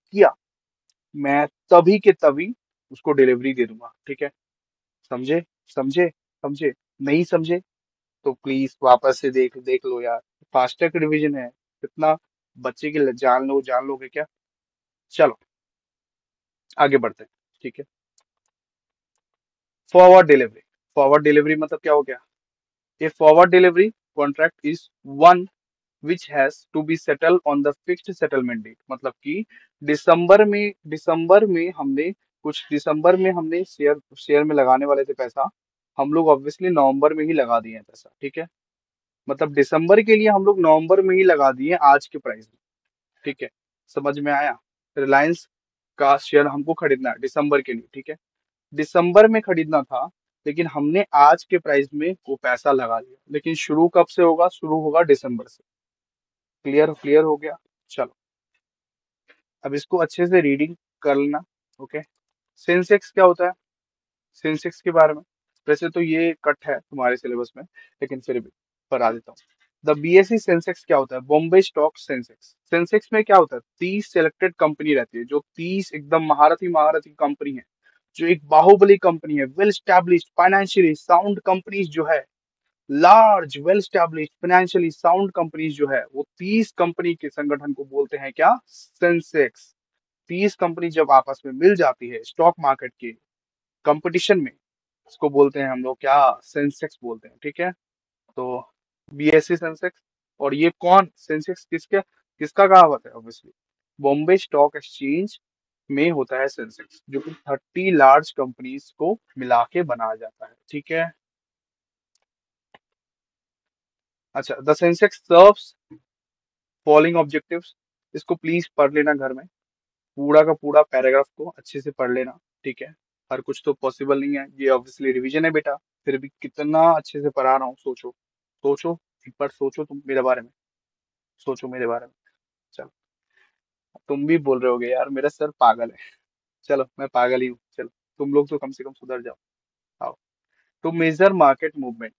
किया, मैं तभी के तभी उसको delivery दे दूंगा। ठीक है। समझे? समझे? समझे? नहीं समझे तो प्लीज वापस से देख देख लो यार, फास्टैग रिवीजन है। कितना बच्चे की जान लोगे क्या? चलो, आगे बढ़ते हैं। ठीक है, फॉरवर्ड डिलीवरी मतलब क्या हो गया? A forward delivery contract is one which has to be settled on the fixed settlement date। मतलब कि दिसंबर में हमने शेयर शेयर में लगाने वाले थे पैसा, हम लोग ऑब्वियसली नवंबर में ही लगा दिए हैं पैसा। ठीक है, मतलब दिसंबर के लिए हम लोग नवंबर में ही लगा दिए आज के प्राइस में। ठीक है, समझ में आया? रिलायंस का शेयर हमको खरीदना है दिसंबर के लिए। ठीक है, दिसंबर में खरीदना था, लेकिन हमने आज के प्राइस में वो पैसा लगा लिया, लेकिन शुरू कब से होगा? शुरू होगा दिसंबर से। क्लियर क्लियर हो गया? चलो, अब इसको अच्छे से रीडिंग कर लेना। ओके, सेंसेक्स क्या होता है? सेंसेक्स के बारे में, वैसे तो ये कट है तुम्हारे सिलेबस में, लेकिन फिर भी बता देता हूँ। द बीएसई सेंसेक्स क्या होता है? Bombay stock Sensex. सेंसेक्स में क्या होता है? 30 सिलेक्टेड कंपनी रहती है, जो 30 एकदम महारथी महारथी कंपनी है, जो एक बाहुबली कंपनी है, well established financially sound companies जो है, large well established financially sound companies जो है, वो 30 कंपनी के संगठन को बोलते हैं क्या? सेंसेक्स। 30 कंपनी जब आपस में मिल जाती है स्टॉक मार्केट के कंपटीशन में, इसको बोलते हैं हम लोग क्या? सेंसेक्स बोलते हैं। ठीक है, तो बीएससी सेंसेक्स। और ये कौन सेंसेक्स किसके किसका कहावत है? ऑब्वियसली बॉम्बे स्टॉक एक्सचेंज में होता है सेंसेक्स, जो कि 30 लार्ज कंपनीज को मिला के बनाया जाता है। ठीक है, अच्छा, the Sensex serves following objectives. इसको प्लीज पढ़ लेना घर में, पूरा का पूरा पैराग्राफ को अच्छे से पढ़ लेना। ठीक है, हर कुछ तो पॉसिबल नहीं है, ये ऑब्वियसली रिवीजन है बेटा, फिर भी कितना अच्छे से पढ़ा रहा हूँ, सोचो सोचो, एक बार सोचो, तुम मेरे बारे में सोचो, मेरे बारे में। चलो, तुम भी बोल रहे होगे यार मेरा सर पागल है। चलो, मैं पागल ही हूँ, चलो तुम लोग तो कम से कम सुधर जाओ। आओ, to major market movement,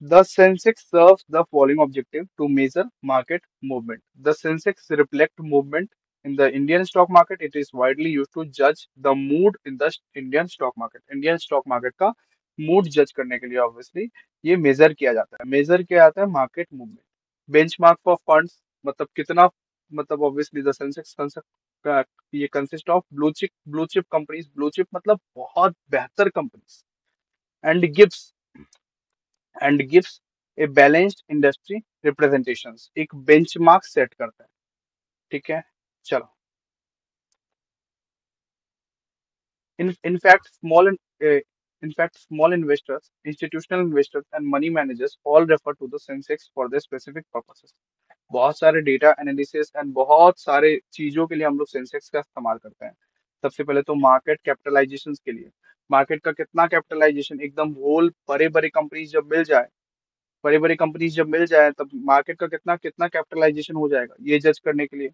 the Sensex serves the following objective to measure market movement. The Sensex reflect movement in the Indian stock market. It is widely used to judge the mood in the Indian stock market. Indian stock market का mood judge करने के लिए obviously ये measure किया जाता है। measure किया जाता है market movement. Benchmark for funds मतलब कितना, मतलब obviously the Sensex का ये consist of blue chip companies, blue chip मतलब बहुत बेहतर companies, and gives a balanced industry representations, एक बेंचमार्क सेट करता है। ठीक है, चलो, in in fact small investors, institutional investors and money managers all refer to the Sensex for the specific purposes. बहुत सारे डेटा एनालिसिस एंड बहुत सारे चीजों के लिए हम लोग सेंसेक्स का इस्तेमाल करते हैं। सबसे पहले तो मार्केट कैपिटलाइजेशन के लिए, मार्केट का कितना कैपिटलाइजेशन, एकदम होल बड़े बड़े कंपनीज जब मिल जाए, बड़ी बड़ी कंपनीज जब मिल जाए, तब मार्केट का कितना कितना कैपिटलाइजेशन हो जाएगा, ये जज करने के लिए।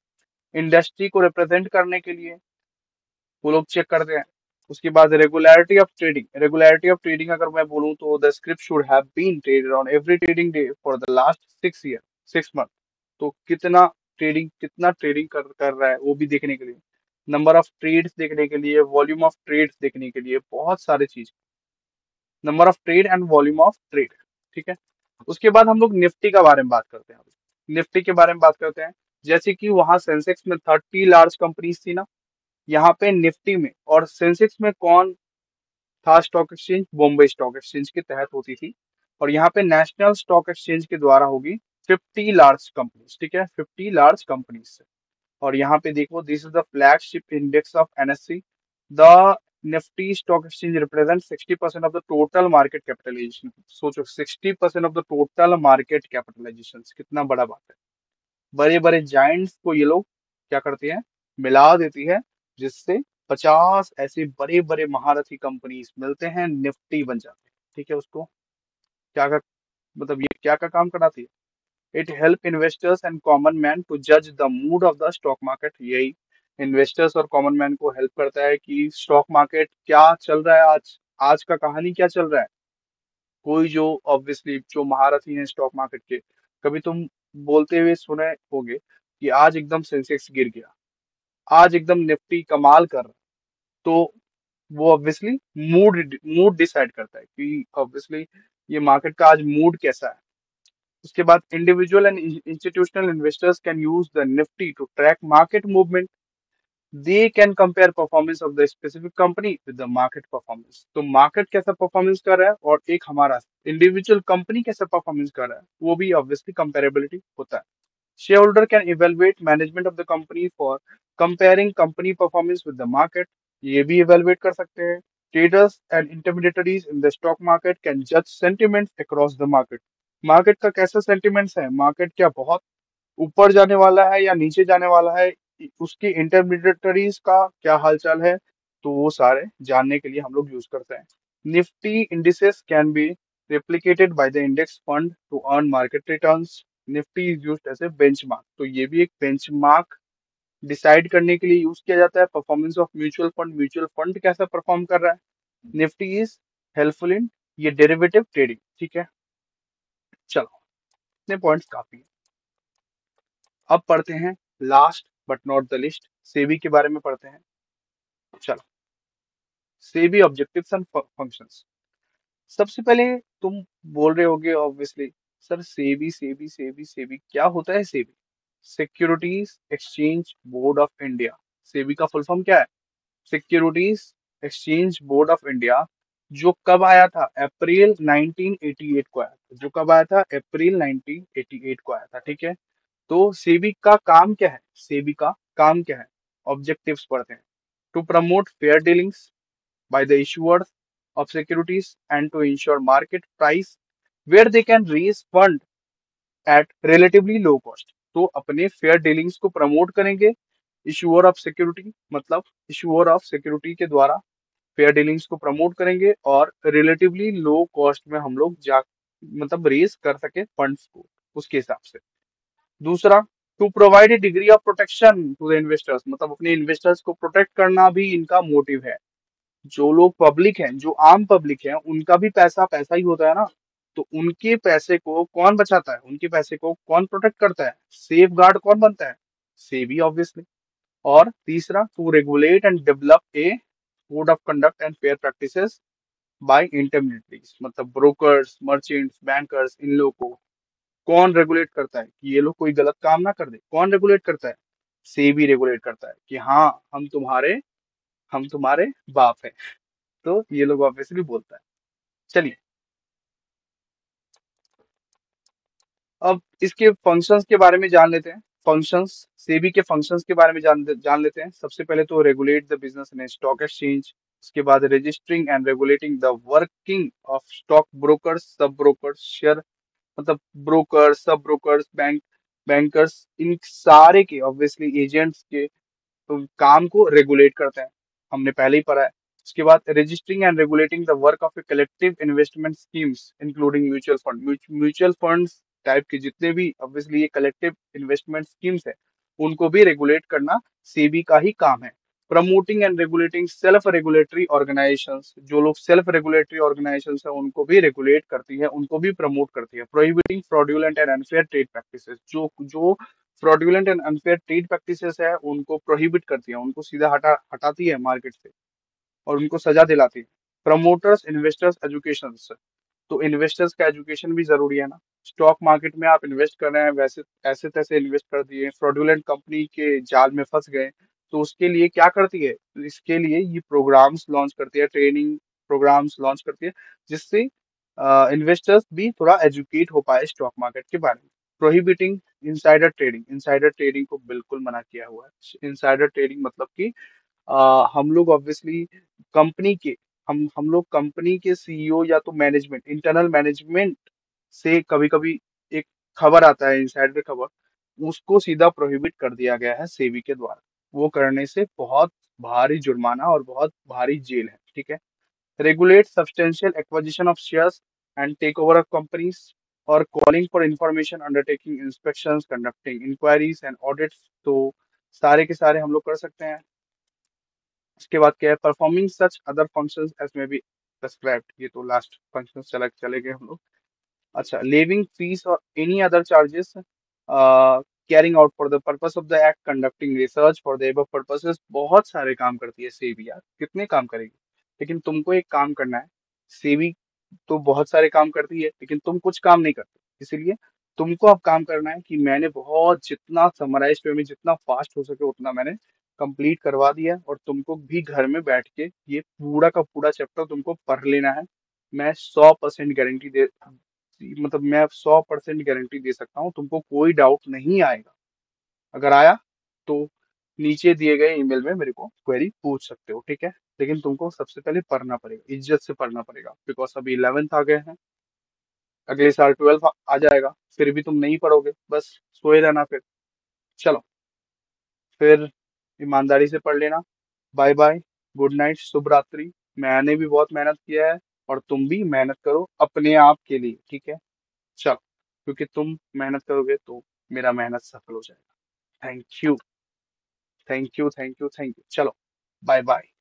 इंडस्ट्री को रिप्रेजेंट करने के लिए वो लोग चेक करते हैं। उसके बाद रेगुलरिटी ऑफ ट्रेडिंग अगर मैं बोलूं तो the script should have been traded on every trading day for the last 6 year, 6 month. तो कितना ट्रेडिंग कर रहा है वो भी देखने के लिए, नंबर ऑफ ट्रेड्स देखने के लिए, वॉल्यूम ऑफ ट्रेड्स देखने के लिए, बहुत सारे चीज, number of trade and volume of trade. ठीक है, उसके बाद हम लोग निफ्टी का बारे में बात करते हैं। निफ्टी के बारे में बात करते हैं, जैसे कि वहां सेंसेक्स में 30 लार्ज कंपनीज थी ना, यहाँ पे निफ्टी में और सेंसेक्स में कौन था? Stock exchange Bombay stock exchange के तहत होती थी, और यहाँ पे नेशनल स्टॉक एक्सचेंज के द्वारा होगी 50 लार्ज कंपनीज। ठीक है, 50 लार्ज कंपनीज। और यहाँ पे देखो, this is the flagship index of NSC. The Nifty stock exchange represent 60% of the total market capitalisation. सोचो, 60% of the total market capitalisation, कितना बड़ा बात है। बड़े बड़े जाइंट्स को ये लोग क्या करते हैं? मिला देती है, जिससे 50 ऐसे बड़े बड़े महारथी कंपनीज मिलते हैं, निफ्टी बन जाते हैं। ठीक है, उसको क्या का मतलब ये क्या का काम कराती है? It help investors and common man to जज the mood of the stock market. यही इन्वेस्टर्स और कॉमन मैन को हेल्प करता है कि स्टॉक मार्केट क्या चल रहा है, आज आज का कहानी क्या चल रहा है। कोई जो ऑब्वियसली जो महारथी हैं स्टॉक मार्केट के, कभी तुम बोलते हुए सुने होगे कि आज एकदम सेंसेक्स गिर गया, आज एकदम निफ्टी कमाल कर रहा है। तो वो ऑब्वियसली मूड मूड डिसाइड करता है कि ऑब्वियसली ये मार्केट का आज मूड कैसा है। उसके बाद individual and institutional investors can use the Nifty to track market movement. They can compare performance of the specific company with the market performance. तो मार्केट कैसा परफॉर्मेंस कर रहा है और एक हमारा इंडिविजुअल कंपनी कैसा परफॉर्मेंस कर रहा है, वो भी ऑब्वियसली कंपेरेबिलिटी होता है। Shareholder can evaluate management of the company for comparing company performance with the market. ये भी evaluate कर सकते हैं। Traders and intermediaries in the stock market can judge sentiments across the market. Market का कैसा sentiments है, मार्केट क्या बहुत ऊपर जाने वाला है या नीचे जाने वाला है, उसकी इंटरमीडिएटरीज का क्या हालचाल है, तो वो सारे जानने के लिए हम लोग यूज करते हैं। Nifty indices can be replicated by the index fund to earn market returns. Nifty is used as a benchmark, तो ये भी एक बेंचमार्क डिसाइड करने के लिए यूज किया जाता है परफॉर्मेंस ऑफ म्यूचुअल फंड कैसा परफॉर्म कर रहा है। निफ्टी इज हेल्पफुल इन ये डेरिवेटिव ट्रेडिंग। ठीक है, चलो इतने पॉइंट्स काफी है। अब पढ़ते हैं last but not the list, SEBI के बारे में पढ़ते हैं। चलो, सेबी ऑब्जेक्टिव्स एंड फंक्शंस। सबसे पहले तुम बोल रहे होगे ऑब्वियसली, सर सेबी सेबी सेबी सेबी क्या होता है? SEBI securities exchange board of India. SEBI का फुल फॉर्म क्या है? Securities exchange board of India, जो कब आया था? अप्रैल 1988 को आया था। जो कब आया था? अप्रैल 1988 को आया था। ठीक है, तो सेबी का काम क्या है? सेबी का काम क्या है? ऑब्जेक्टिव्स पढ़ते हैं। To promote fair dealings by the issuers of securities and to ensure market price where they can raise fund at relatively low cost। तो अपने फेयर डीलिंग्स को प्रमोट करेंगे इशूअर ऑफ सिक्योरिटी, मतलब इशूअर ऑफ सिक्योरिटी के द्वारा fair dealings को promote करेंगे और रिलेटिवली लो कॉस्ट में हम लोग जा मतलब रेज कर सके फंड्स को उसके हिसाब से। दूसरा, to provide a degree of protection to the investors, मतलब अपने इन्वेस्टर्स को प्रोटेक्ट करना भी इनका मोटिव है। जो लोग पब्लिक हैं, जो आम पब्लिक है, उनका भी पैसा पैसा ही होता है ना, तो उनके पैसे को कौन बचाता है? उनके पैसे को कौन प्रोटेक्ट करता है? सेफ गार्ड कौन बनता है? सेबी ऑब्वियसली। और तीसरा, to regulate and develop a code of conduct and fair practices by intermediaries, मतलब ब्रोकर्स, मर्चेंट्स, बैंकर्स, इन लोगों को कौन रेगुलेट करता है कि ये लोग कोई गलत काम ना कर दे? कौन रेगुलेट करता है? सेबी रेगुलेट करता है कि हाँ, हम तुम्हारे बाप है। तो ये लोग ऑब्वियसली बोलता है। चलिए, अब इसके फंक्शंस के बारे में जान लेते हैं। फंक्शंस, सेबी के फंक्शंस के बारे में जान लेते हैं। सबसे पहले तो regulate the business in stock exchange, उसके बाद registering and regulating the working of stock brokers, सब ब्रोकर्स, शेयर मतलब ब्रोकर्स, सब ब्रोकर्स, बैंकर्स, इन सारे के ऑब्वियसली एजेंट्स के तो काम को रेगुलेट करते हैं, हमने पहले ही पढ़ा है। उसके बाद registering and regulating the work of a collective investment schemes including mutual fund, mutual funds type के जितने भी ऑब्वियसली ये कलेक्टिव इन्वेस्टमेंट स्कीम्स है, उनको भी रेगुलेट करना सेबी का ही काम है। Promoting and regulating self regulatory organisations, जो लोग सेल्फ रेगुलेटरी ऑर्गेनाइजेशंस है उनको भी रेगुलेट करती है, उनको भी प्रमोट करती है। Prohibiting fraudulent and unfair trade practices, जो fraudulent and unfair trade practices है उनको प्रोहिबिट करती है, उनको सीधा हटाती है मार्केट से और उनको सजा दिलाती है। प्रमोटर्स इन्वेस्टर्स एजुकेशन, तो इन्वेस्टर्स का एजुकेशन भी जरूरी है ना। स्टॉक मार्केट में आप इन्वेस्ट कर रहे हैं, वैसे ऐसे तैसे इन्वेस्ट कर दिए, फ्रॉडुलेंट कंपनी के जाल में फंस गए, तो उसके लिए क्या करती है? तो इसके लिए ये प्रोग्राम्स लॉन्च करती है, ट्रेनिंग प्रोग्राम्स लॉन्च करती है, जिससे इन्वेस्टर्स भी थोड़ा एजुकेट हो पाए स्टॉक मार्केट के बारे में। Prohibiting insider trading, insider trading को बिल्कुल मना किया हुआ है। इंसाइडर ट्रेडिंग मतलब कि हम लोग ऑब्वियसली कंपनी के हम लोग कंपनी के सीईओ या तो मैनेजमेंट, इंटरनल मैनेजमेंट से कभी कभी एक खबर आता है, इनसाइडर खबर, उसको सीधा प्रोहिबिट कर दिया गया है सेबी के द्वारा। वो करने से बहुत भारी जुर्माना और बहुत भारी जेल है। ठीक है, regulate substantial acquisition of shares and takeover of companies, or calling for information, undertaking inspections, conducting inquiries and audits। तो सारे के सारे हम लोग कर सकते हैं। उसके बाद क्या है? Performing such other functions as may be prescribed, ये तो लास्ट फंक्शन चले गए हम लोग। अच्छा, लेविंग फीस और any other charges carrying out for the purpose of the act, conducting research for the above purposes. बहुत सारे काम करती है सेबी यार, कितने काम करेगी? लेकिन तुमको एक काम करना है। सेबी तो बहुत सारे काम करती है लेकिन तुम कुछ काम नहीं करते, इसीलिए तुमको अब काम करना है कि मैंने बहुत जितना समराइज वे में जितना फास्ट हो सके उतना मैंने कंप्लीट करवा दिया और तुमको भी घर में बैठ के ये पूरा का पूरा चैप्टर तुमको पढ़ लेना है। मैं 100% गारंटी दे मतलब मैं 100% गारंटी दे सकता हूँ, तुमको कोई डाउट नहीं आएगा। अगर आया तो नीचे दिए गए ईमेल में मेरे को क्वेरी पूछ सकते हो, ठीक है। लेकिन तुमको सबसे पहले पढ़ना पड़ेगा, इज्जत से पढ़ना पड़ेगा, बिकॉज अभी 11th आ गए हैं, अगले साल 12th आ जाएगा, फिर भी तुम नहीं पढ़ोगे, बस सोए रहना फिर। चलो, फिर ईमानदारी से पढ़ लेना। बाय बाय, गुड नाइट, शुभ रात्रि। मैंने भी बहुत मेहनत किया है और तुम भी मेहनत करो अपने आप के लिए, ठीक है। चलो, क्योंकि तुम मेहनत करोगे तो मेरा मेहनत सफल हो जाएगा। Thank you, thank you, thank you, thank you. चलो, बाय बाय।